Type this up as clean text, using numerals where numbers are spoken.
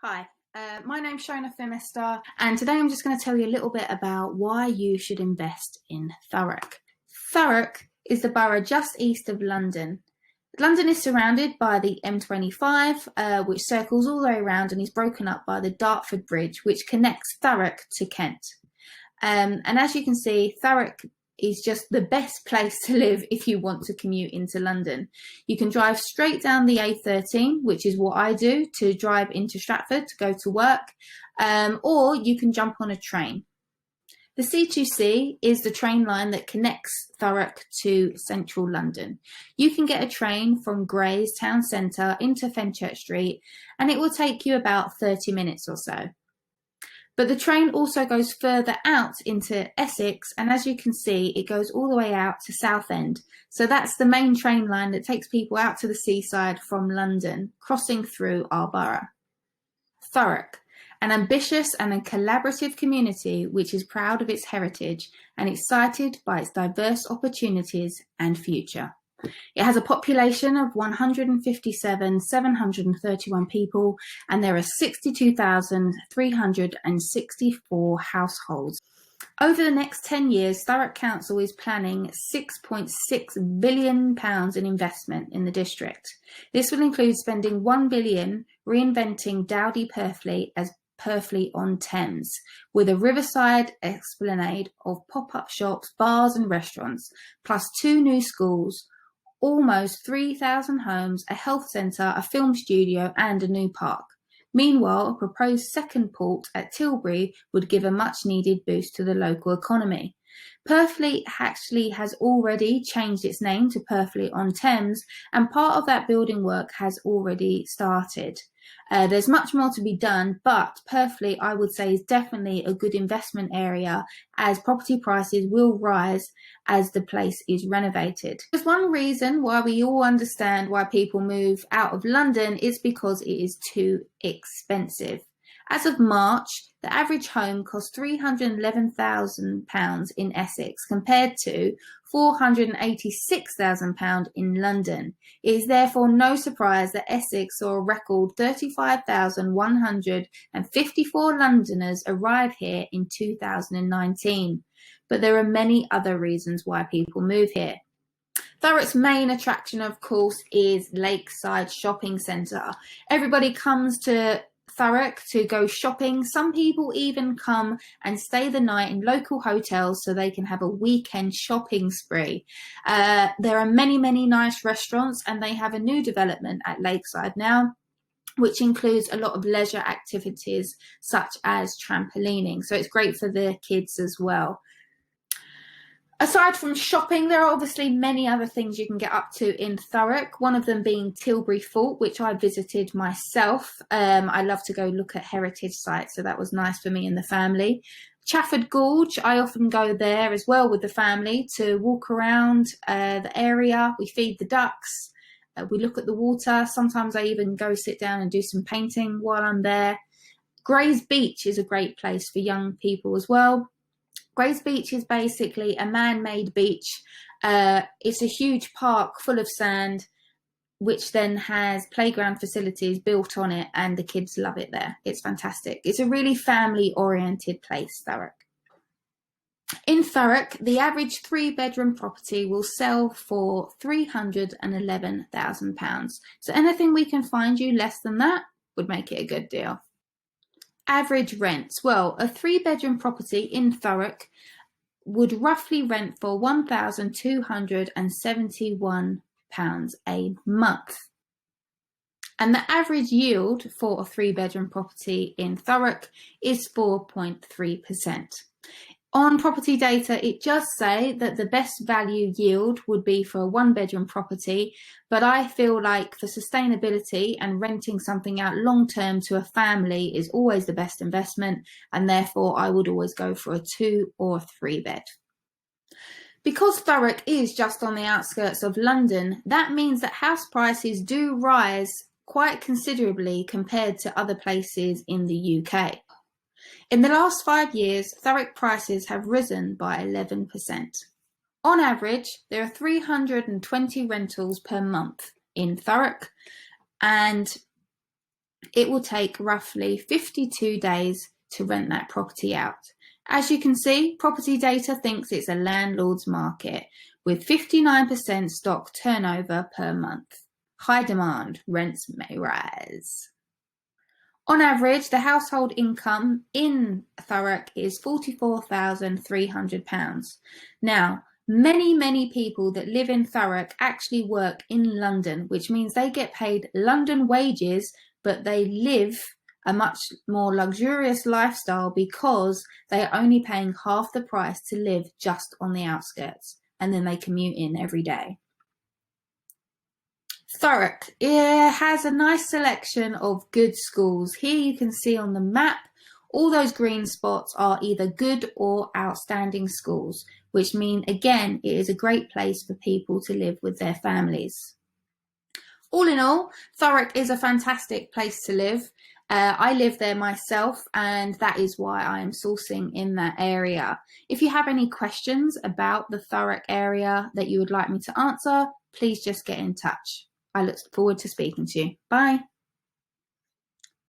Hi, my name's Shona Phimister, and today I'm just going to tell you a little bit about why you should invest in Thurrock. Thurrock is the borough just east of London. London is surrounded by the M25, which circles all the way around and is broken up by the Dartford Bridge, which connects Thurrock to Kent. And as you can see, Thurrock is just the best place to live if you want to commute into London. You can drive straight down the A13, which is what I do, to drive into Stratford to go to work, or you can jump on a train. The C2C is the train line that connects Thurrock to central London. You can get a train from Grays town centre into Fenchurch Street, and it will take you about 30 minutes or so. But the train also goes further out into Essex, and as you can see, it goes all the way out to Southend. So that's the main train line that takes people out to the seaside from London, crossing through our borough. Thurrock, an ambitious and a collaborative community which is proud of its heritage and excited by its diverse opportunities and future. It has a population of 157,731 people, and there are 62,364 households. Over the next 10 years, Thurrock Council is planning £6.6 billion in investment in the district. This will include spending £1 billion reinventing Dowdy Purfleet as Purfleet-on-Thames, with a riverside esplanade of pop-up shops, bars and restaurants, plus 2 new schools, almost 3,000 homes, a health centre, a film studio and a new park. Meanwhile, a proposed second port at Tilbury would give a much-needed boost to the local economy. Purfleet actually has already changed its name to Purfleet-on-Thames, and part of that building work has already started. There's much more to be done, but Purfleet, I would say, is definitely a good investment area as property prices will rise as the place is renovated. There's one reason why we all understand why people move out of London is because it is too expensive. As of March, the average home cost £311,000 in Essex compared to £486,000 in London. It is therefore no surprise that Essex saw a record 35,154 Londoners arrive here in 2019. But there are many other reasons why people move here. Thurrock's main attraction, of course, is Lakeside Shopping Centre. Everybody comes to Thurrock to go shopping. Some people even come and stay the night in local hotels so they can have a weekend shopping spree. There are many nice restaurants, and they have a new development at Lakeside now, which includes a lot of leisure activities such as trampolining. So it's great for the kids as well. Aside from shopping, there are obviously many other things you can get up to in Thurrock, one of them being Tilbury Fort, which I visited myself. I love to go look at heritage sites, so that was nice for me and the family. Chafford Gorge, I often go there as well with the family to walk around the area. We feed the ducks, we look at the water. Sometimes I even go sit down and do some painting while I'm there. Grays Beach is a great place for young people as well. Grays Beach is basically a man-made beach. It's a huge park full of sand, which then has playground facilities built on it, and the kids love it there. It's fantastic. It's a really family-oriented place, Thurrock. In Thurrock, the average 3-bedroom property will sell for £311,000. So anything we can find you less than that would make it a good deal. Average rents. Well, a 3-bedroom property in Thurrock would roughly rent for £1,271 a month. And the average yield for a 3-bedroom property in Thurrock is 4.3%. On property data, it does say that the best value yield would be for a 1-bedroom property, but I feel like for sustainability and renting something out long-term to a family is always the best investment, and therefore I would always go for a 2 or 3-bed. Because Thurrock is just on the outskirts of London, that means that house prices do rise quite considerably compared to other places in the UK. In the last 5 years, Thurrock prices have risen by 11%. On average, there are 320 rentals per month in Thurrock, and it will take roughly 52 days to rent that property out. As you can see, property data thinks it's a landlord's market with 59% stock turnover per month. High demand, rents may rise. On average, the household income in Thurrock is £44,300. Now, many people that live in Thurrock actually work in London, which means they get paid London wages, but they live a much more luxurious lifestyle because they are only paying half the price to live just on the outskirts, and then they commute in every day. Thurrock has a nice selection of good schools. Here you can see on the map, all those green spots are either good or outstanding schools, which mean, again, it is a great place for people to live with their families. All in all, Thurrock is a fantastic place to live. I live there myself, and that is why I am sourcing in that area. If you have any questions about the Thurrock area that you would like me to answer, please just get in touch. I look forward to speaking to you. Bye.